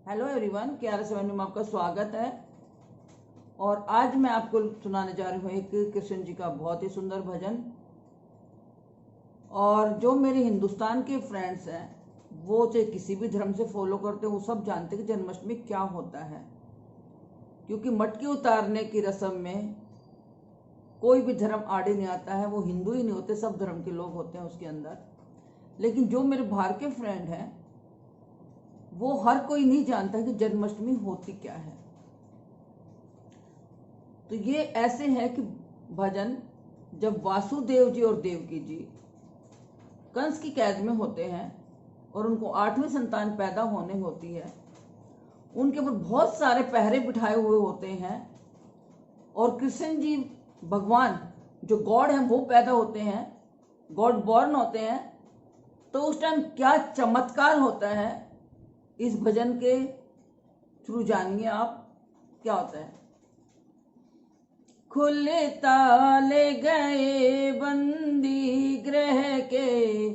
Hello everyone, KRS Avenue में आपका स्वागत है। और आज मैं आपको सुनाने जा रही हूँ एक कृष्ण जी का बहुत ही सुंदर भजन। और जो मेरे हिंदुस्तान के फ्रेंड्स हैं वो चाहे किसी भी धर्म से फॉलो करते हैं, वो सब जानते हैं कि जन्माष्टमी क्या होता है। क्योंकि मटके उतारने की रस्म में कोई भी धर्म आड़े नहीं आता है। वो हिंदू ही नहीं होते, सब धर्म के लोग होते हैं उसके अंदर। लेकिन जो मेरे बाहर के फ्रेंड हैं वो हर कोई नहीं जानता कि जन्माष्टमी होती क्या है। तो ये ऐसे है कि भजन जब वासुदेव जी और देवकी जी कंस की कैद में होते हैं और उनको 8वीं संतान पैदा होने होती है, उनके ऊपर बहुत सारे पहरे बिठाए हुए होते हैं और कृष्ण जी भगवान जो गॉड हैं वो पैदा होते हैं, गॉड बॉर्न होते हैं। तो उस टाइम क्या चमत्कार होता है, इस भजन के थ्रू जानिए आप क्या होता है। खुले ताले गए बंदी गृह के,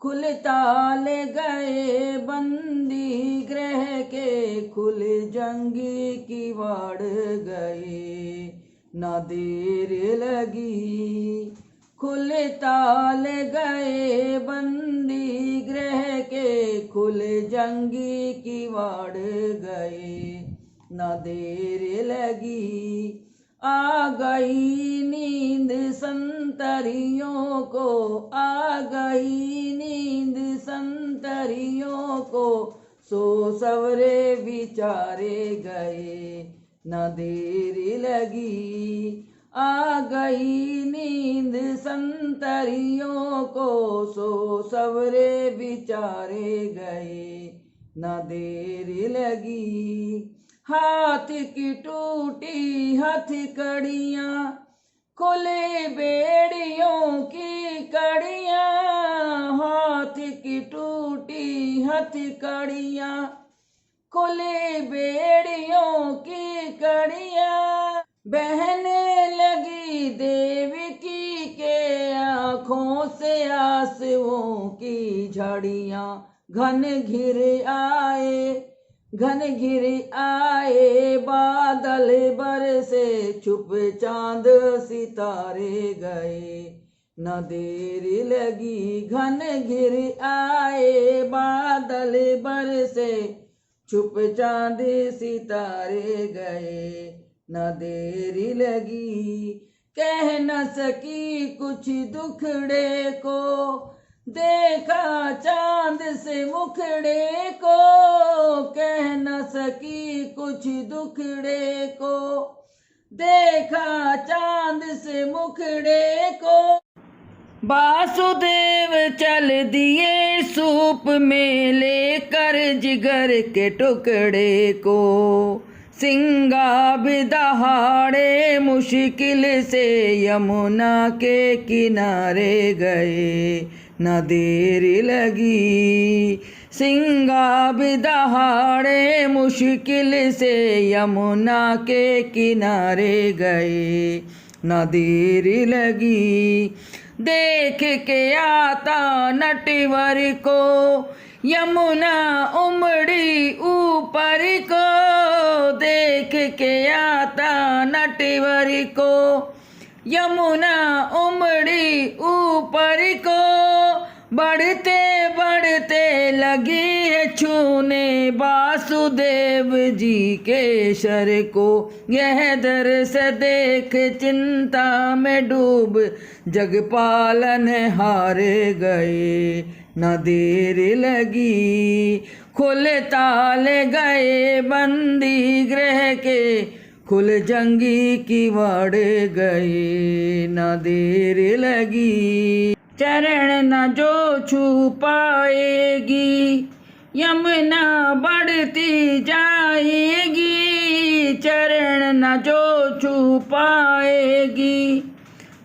खुले ताले गए बंदी गृह के, खुले जंगी की वाड़ गए ना देर लगी। खुले ताले गए बंदी गृह के, खुले जंगी की वाड़ गए ना देर लगी। आ गई नींद संतरियों को, आ गई नींद संतरियों को, सो सवरे विचारे गए न देर लगी। आ गई नींद संतरियों को, सो सवरे विचारे गए न देर लगी। हाथ की टूटी हथकड़ियाँ, खुले बेड़ियों की कड़ियाँ, हाथ की टूटी हथकड़ियाँ, खुले बेड़ियों की कड़ियाँ, बहने लगी देवकी के आँखों से आंसुओं की झड़ियाँ। घन घिर आए, घन घिर आए बादल बरसे, छुप चांद सितारे गए न देर लगी। घन घिर आए बादल बरसे, छुप चांद सितारे गए न देर लगी। कह न सकी कुछ दुखड़े को, देखा चांद से मुखड़े को, कह न सकी कुछ दुखड़े को, देखा चांद से मुखड़े को। वासुदेव चल दिए सूप में लेकर जिगर के टुकड़े को, सिंगा बिदहाड़े मुश्किल से यमुना के किनारे गए न देर लगी। सिंगा बिदहाड़े मुश्किल से यमुना के किनारे गए न देर लगी। देख के आता नटवर को यमुना उमड़ी ऊपर को, देख के आता नटवर को यमुना उमड़ी ऊपर को। बढ़ते बढ़ते लगी है छूने वासुदेव जी के शर को, यह दर्श देख चिंता में डूब जगपालन हारे गए न देर लगी। खुल ताले गए बंदी गृह के, खुल जंगी की वाड़ गए न देर लगी। चरण न जो छू पाएगी यमुना बढ़ती जाएगी, चरण न जो छू पाएगी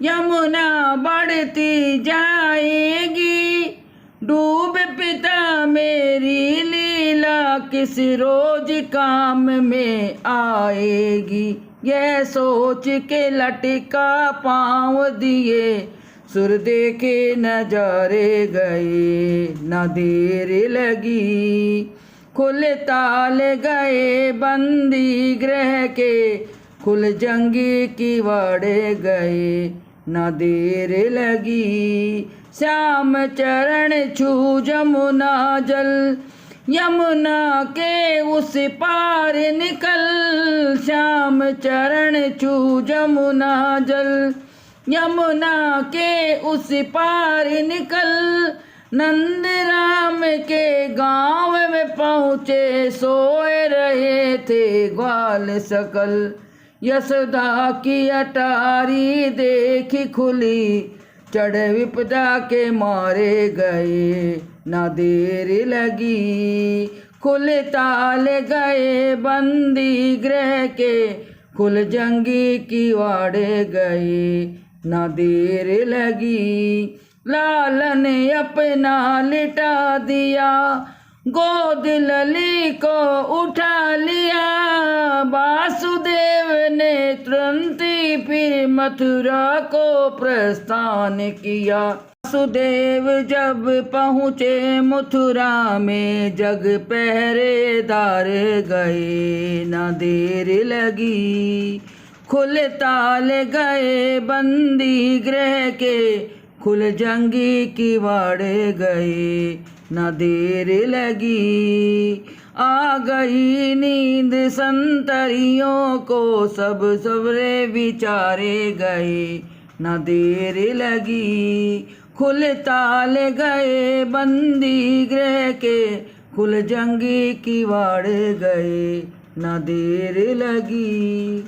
यमुना बढ़ती जाएगी। डूब पिता मेरी लीला किस रोज काम में आएगी, यह सोच के लटका पाँव दिए सुर देखे नजारे गए न देर लगी। खुल ताल गए बंदी गृह के, खुल जंगी किवाड़े गए न देर लगी। श्याम चरण छू जमुना जल, यमुना के उस पार निकल। श्याम चरण छू जमुना जल, यमुना के उस पार निकल। नंद राम के गांव में पहुँचे, सोए रहे थे ग्वाल सकल। यशोदा की अटारी देखी खुली, चढ़ विपदा के मारे गए न देर लगी। खुल ताल गए बंदी गृह के, खुल जंगी किवाड़े गए न देर लगी। लालन ने अपना लिटा दिया, गोद लली को उठा लिया। वासुदेव ने तुरंत ही फिर मथुरा को प्रस्थान किया। वासुदेव जब पहुँचे मथुरा में, जग पहरेदार गए न देर लगी। खुल ताल गए बंदी गृह के, खुल जंगी किवाड़े गए न देर लगी। आ गई नींद संतरियों को, सब सवरे विचारे गए न देर लगी। खुल ताल गए बंदी गृह के, खुल जंगी किवाड़े गए न देर लगी।